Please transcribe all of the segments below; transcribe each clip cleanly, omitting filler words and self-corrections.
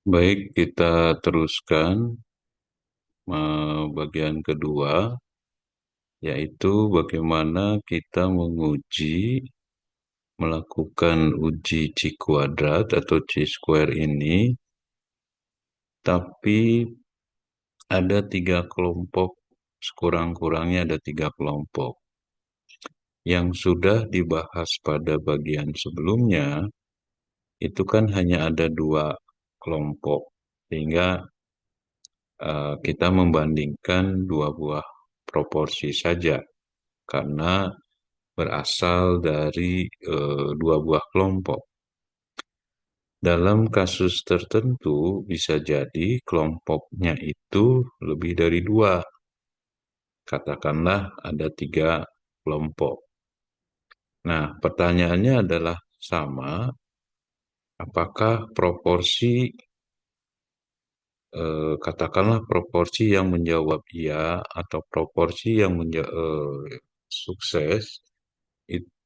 Baik, kita teruskan bagian kedua, yaitu bagaimana kita melakukan uji C kuadrat atau C square ini, tapi ada tiga kelompok, sekurang-kurangnya ada tiga kelompok. Yang sudah dibahas pada bagian sebelumnya, itu kan hanya ada dua kelompok, sehingga kita membandingkan dua buah proporsi saja karena berasal dari dua buah kelompok. Dalam kasus tertentu bisa jadi kelompoknya itu lebih dari dua. Katakanlah ada tiga kelompok. Nah, pertanyaannya adalah sama, apakah katakanlah proporsi yang menjawab iya atau proporsi yang sukses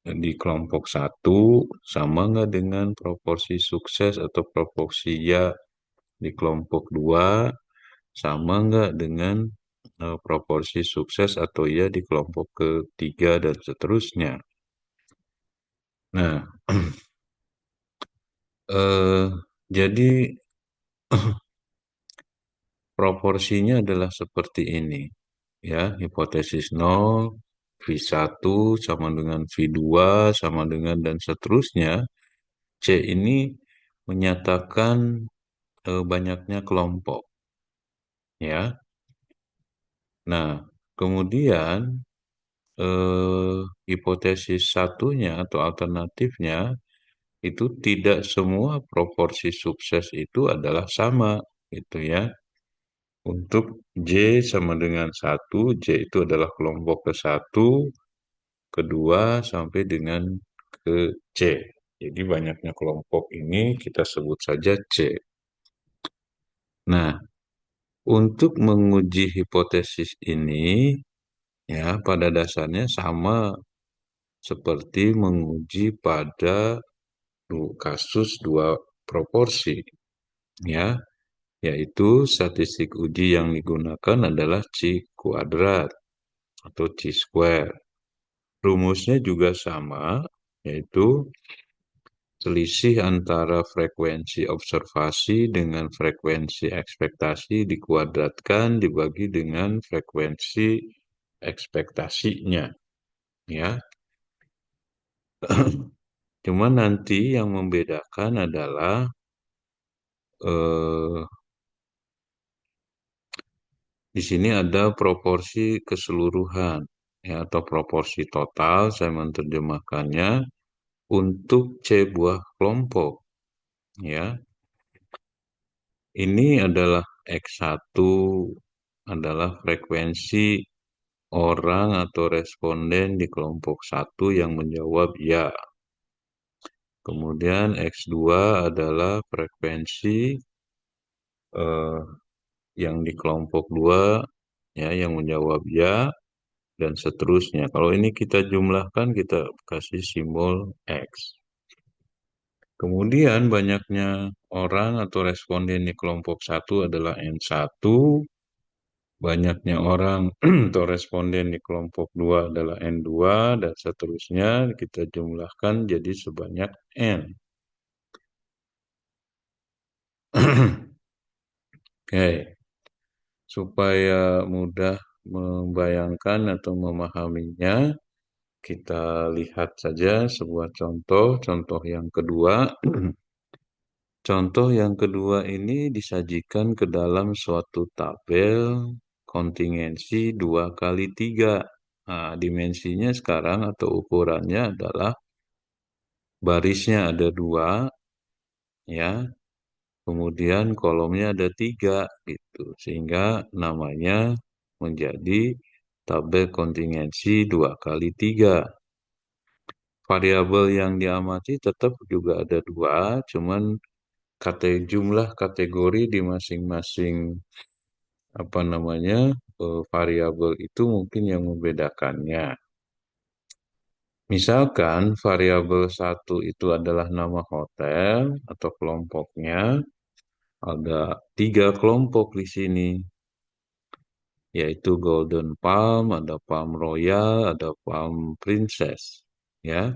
di kelompok satu sama nggak dengan proporsi sukses atau proporsi ya di kelompok dua sama nggak dengan proporsi sukses atau ya di kelompok ketiga dan seterusnya. Nah, eh, jadi proporsinya adalah seperti ini, ya, hipotesis nol V1 sama dengan V2 sama dengan dan seterusnya. C ini menyatakan banyaknya kelompok, ya. Nah, kemudian hipotesis satunya atau alternatifnya itu tidak semua proporsi sukses itu adalah sama, gitu ya. Untuk J sama dengan satu, J itu adalah kelompok ke satu, kedua sampai dengan ke C. Jadi banyaknya kelompok ini kita sebut saja C. Nah, untuk menguji hipotesis ini, ya pada dasarnya sama seperti menguji pada kasus dua proporsi, ya, yaitu statistik uji yang digunakan adalah C kuadrat atau C square. Rumusnya juga sama, yaitu selisih antara frekuensi observasi dengan frekuensi ekspektasi dikuadratkan dibagi dengan frekuensi ekspektasinya, ya. Cuma nanti yang membedakan adalah eh, di sini ada proporsi keseluruhan, ya, atau proporsi total, saya menerjemahkannya untuk C buah kelompok, ya. Ini adalah X1 adalah frekuensi orang atau responden di kelompok satu yang menjawab ya. Kemudian X2 adalah frekuensi eh, yang di kelompok 2 ya yang menjawab ya dan seterusnya. Kalau ini kita jumlahkan kita kasih simbol X. Kemudian banyaknya orang atau responden di kelompok satu adalah N1, banyaknya orang atau responden di kelompok 2 adalah N2, dan seterusnya kita jumlahkan jadi sebanyak N. Oke, supaya mudah membayangkan atau memahaminya, kita lihat saja sebuah contoh. Contoh yang kedua. Contoh yang kedua ini disajikan ke dalam suatu tabel kontingensi 2 kali 3. Nah, dimensinya sekarang atau ukurannya adalah barisnya ada 2, ya. Kemudian kolomnya ada 3, gitu. Sehingga namanya menjadi tabel kontingensi 2 kali 3. Variabel yang diamati tetap juga ada 2, cuman jumlah kategori di masing-masing variabel itu mungkin yang membedakannya. Misalkan variabel satu itu adalah nama hotel atau kelompoknya, Ada 3 kelompok di sini, yaitu Golden Palm, ada Palm Royal, ada Palm Princess. Ya,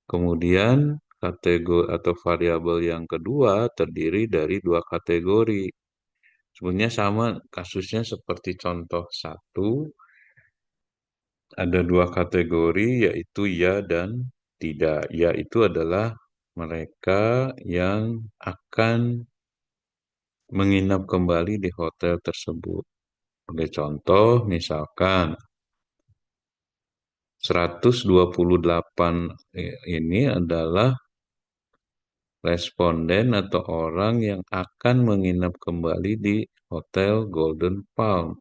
kemudian kategori atau variabel yang kedua terdiri dari 2 kategori. Sebenarnya sama kasusnya seperti contoh satu, ada 2 kategori yaitu ya dan tidak. Ya itu adalah mereka yang akan menginap kembali di hotel tersebut. Sebagai contoh, misalkan 128 ini adalah responden atau orang yang akan menginap kembali di Hotel Golden Palm.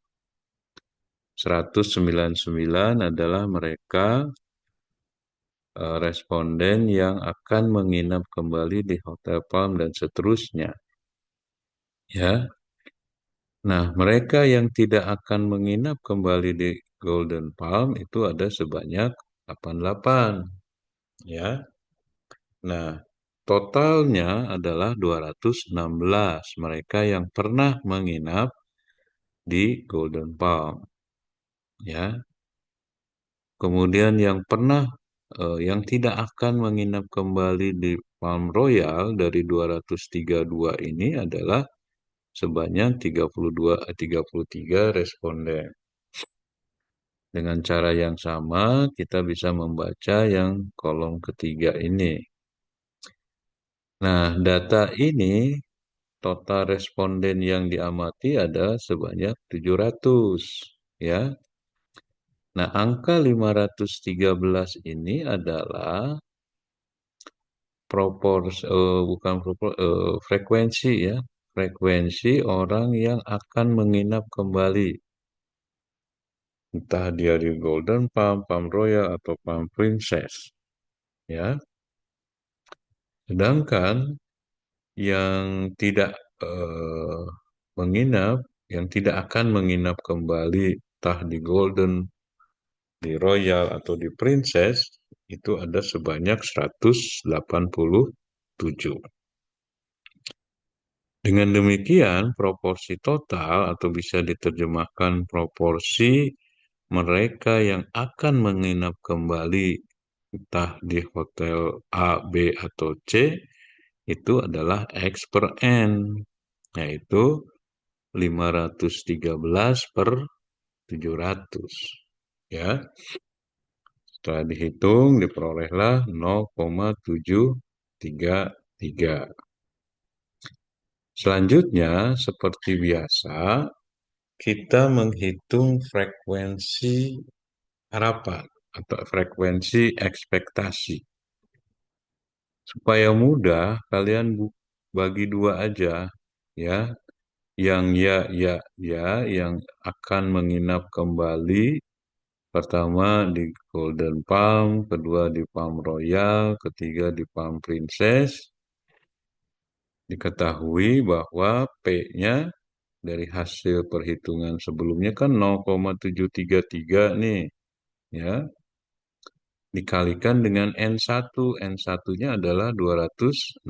199 adalah mereka responden yang akan menginap kembali di Hotel Palm dan seterusnya. Ya. Nah, mereka yang tidak akan menginap kembali di Golden Palm itu ada sebanyak 88. Ya. Nah, totalnya adalah 216 mereka yang pernah menginap di Golden Palm. Ya. Kemudian yang tidak akan menginap kembali di Palm Royal dari 232 ini adalah sebanyak 33 responden. Dengan cara yang sama, kita bisa membaca yang kolom ketiga ini. Nah, data ini total responden yang diamati ada sebanyak 700, ya. Nah, angka 513 ini adalah frekuensi, ya. Frekuensi orang yang akan menginap kembali. Entah dia di Golden Palm, Palm Royal, atau Palm Princess. Ya. Sedangkan yang tidak eh, menginap, yang tidak akan menginap kembali, entah di Golden, di Royal, atau di Princess, itu ada sebanyak 187. Dengan demikian, proporsi total atau bisa diterjemahkan proporsi mereka yang akan menginap kembali entah di hotel A, B, atau C itu adalah X per N, yaitu 513 per 700. Ya, setelah dihitung diperolehlah 0,733. Selanjutnya, seperti biasa, kita menghitung frekuensi harapan atau frekuensi ekspektasi. Supaya mudah, kalian bagi dua aja, ya. Yang ya, yang akan menginap kembali. Pertama di Golden Palm, kedua di Palm Royal, ketiga di Palm Princess. Diketahui bahwa P-nya dari hasil perhitungan sebelumnya kan 0,733 nih, ya. Dikalikan dengan N1. N1-nya adalah 216.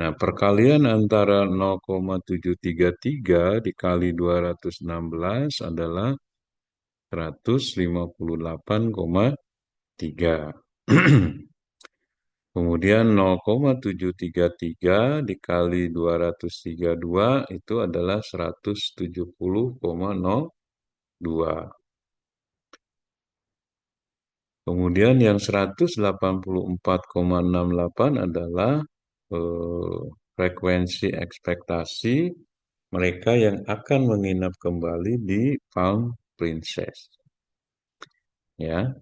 Nah, perkalian antara 0,733 dikali 216 adalah 158,3. Kemudian 0,733 dikali 232 itu adalah 170,02. Kemudian yang 184,68 adalah frekuensi ekspektasi mereka yang akan menginap kembali di Palm Princess. Ya.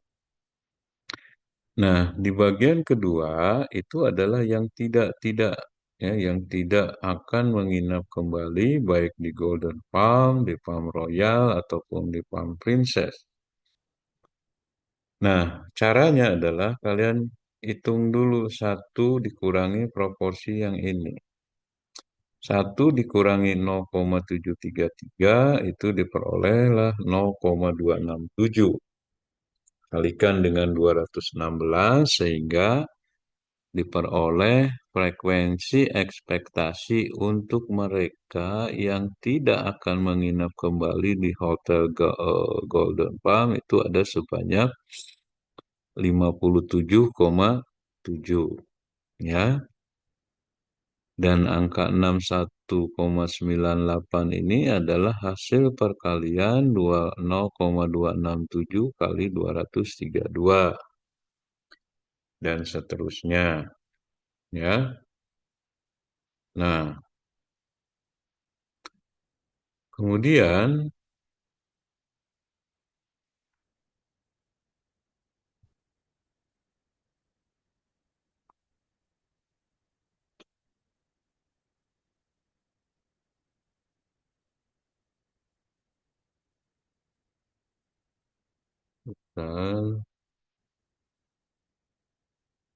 Nah, di bagian kedua itu adalah yang tidak, ya, yang tidak akan menginap kembali baik di Golden Palm, di Palm Royal, ataupun di Palm Princess. Nah, caranya adalah kalian hitung dulu 1 dikurangi proporsi yang ini. 1 dikurangi 0,733 itu diperolehlah 0,267. Kalikan dengan 216 sehingga diperoleh frekuensi ekspektasi untuk mereka yang tidak akan menginap kembali di Hotel Golden Palm itu ada sebanyak 57,7 ya. Dan angka 61,98 ini adalah hasil perkalian 0,267 kali 232 dan seterusnya ya. Nah, kemudian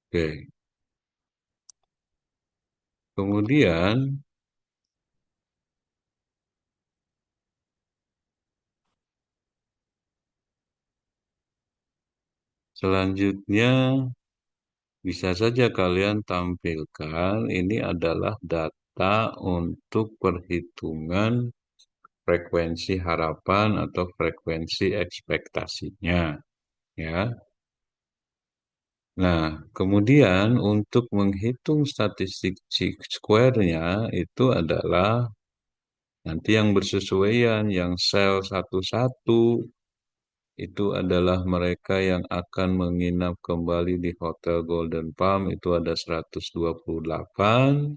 oke, kemudian selanjutnya bisa saja kalian tampilkan ini adalah data untuk perhitungan frekuensi harapan atau frekuensi ekspektasinya ya. Nah, kemudian untuk menghitung statistik square-nya itu adalah nanti yang bersesuaian, yang sel 11 itu adalah mereka yang akan menginap kembali di Hotel Golden Palm itu ada 128,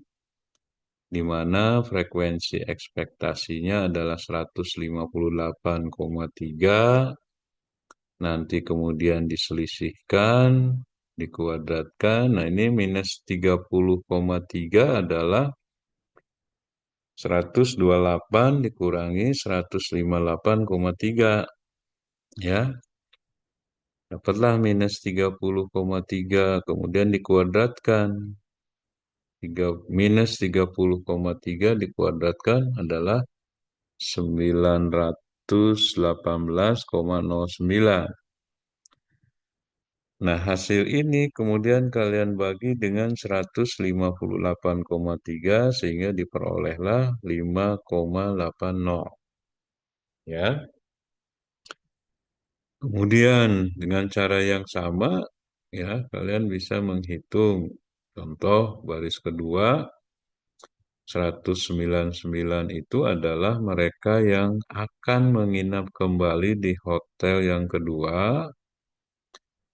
di mana frekuensi ekspektasinya adalah 158,3, nanti kemudian diselisihkan, dikuadratkan. Nah, ini minus 30,3 adalah 128 dikurangi 158,3. Ya, dapatlah minus 30,3. Kemudian dikuadratkan. Minus 30,3 dikuadratkan adalah 918,09. Nah, hasil ini kemudian kalian bagi dengan 158,3 sehingga diperolehlah 5,80. Ya. Kemudian dengan cara yang sama, ya, kalian bisa menghitung. Contoh baris kedua, 199 itu adalah mereka yang akan menginap kembali di hotel yang kedua.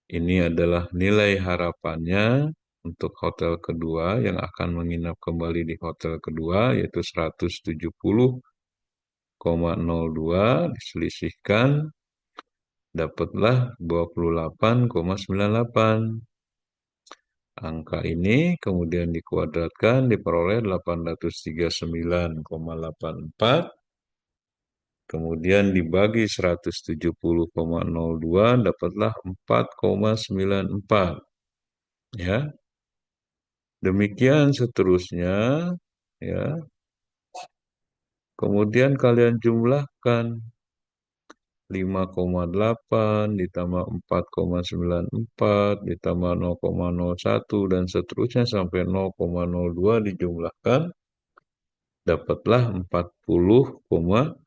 Ini adalah nilai harapannya untuk hotel kedua yang akan menginap kembali di hotel kedua, yaitu 170,02 diselisihkan, dapatlah 28,98. Angka ini kemudian dikuadratkan, diperoleh 839,84. Kemudian dibagi 170,02 dapatlah 4,94. Ya. Demikian seterusnya, ya. Kemudian kalian jumlahkan 5,8 ditambah 4,94 ditambah 0,01 dan seterusnya sampai 0,02 dijumlahkan, dapatlah 40,23.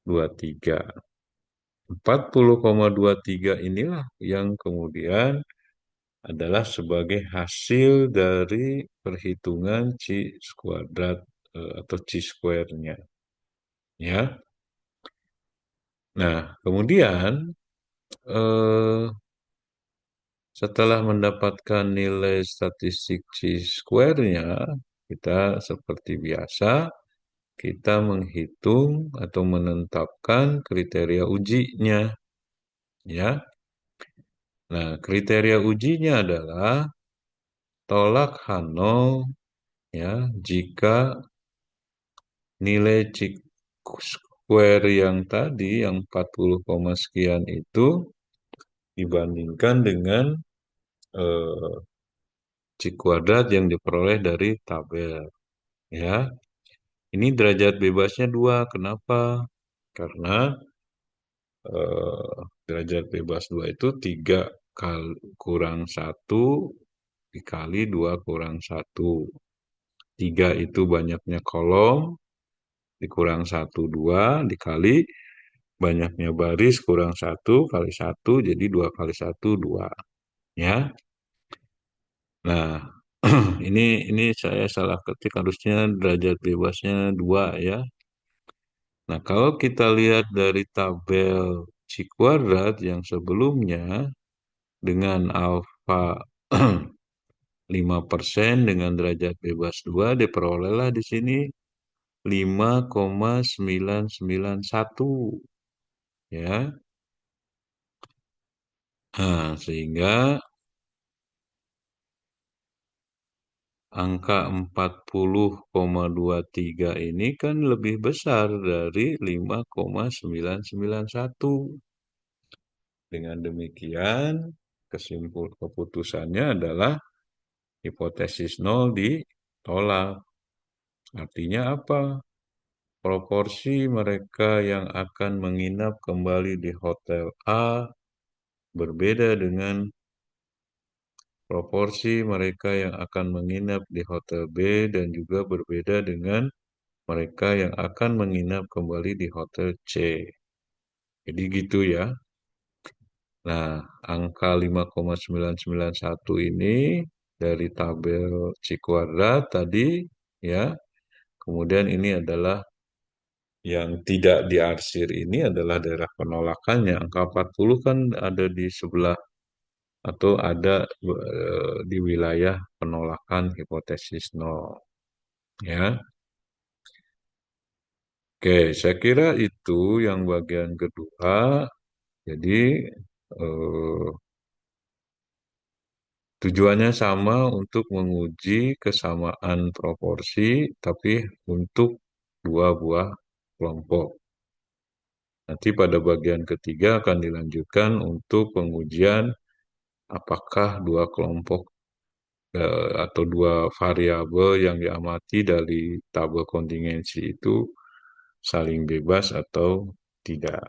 40,23 inilah yang kemudian adalah sebagai hasil dari perhitungan kuadrat atau square-nya. Ya. Nah, kemudian eh, setelah mendapatkan nilai statistik square-nya, kita seperti biasa, kita menghitung atau menetapkan kriteria ujinya. Ya. Nah, kriteria ujinya adalah tolak H0 ya, jika nilai square yang tadi, yang 40, sekian itu dibandingkan dengan eh, kuadrat yang diperoleh dari tabel. Ya, ini derajat bebasnya 2. Kenapa? Karena derajat bebas 2 itu 3 kurang 1 dikali 2 kurang 1. 3 itu banyaknya kolom, dikurang 1, 2, dikali banyaknya baris, kurang 1, kali 1, jadi 2 kali 1, 2. Ya. Nah, ini saya salah ketik, harusnya derajat bebasnya 2 ya. Nah, kalau kita lihat dari tabel C kuadrat yang sebelumnya dengan alfa 5% dengan derajat bebas 2 diperolehlah di sini 5,991 ya. Nah, sehingga angka 40,23 ini kan lebih besar dari 5,991. Dengan demikian, keputusannya adalah hipotesis nol ditolak. Artinya apa? Proporsi mereka yang akan menginap kembali di hotel A berbeda dengan proporsi mereka yang akan menginap di hotel B dan juga berbeda dengan mereka yang akan menginap kembali di hotel C. Jadi gitu ya. Nah, angka 5,991 ini dari tabel C kuadrat tadi ya. Kemudian ini adalah yang tidak diarsir, ini adalah daerah penolakannya. Angka 40 kan ada di sebelah atau ada di wilayah penolakan hipotesis nol. Ya. Oke, saya kira itu yang bagian kedua. Jadi eh, tujuannya sama untuk menguji kesamaan proporsi, tapi untuk dua buah kelompok. Nanti pada bagian ketiga akan dilanjutkan untuk pengujian apakah dua kelompok atau dua variabel yang diamati dari tabel kontingensi itu saling bebas atau tidak.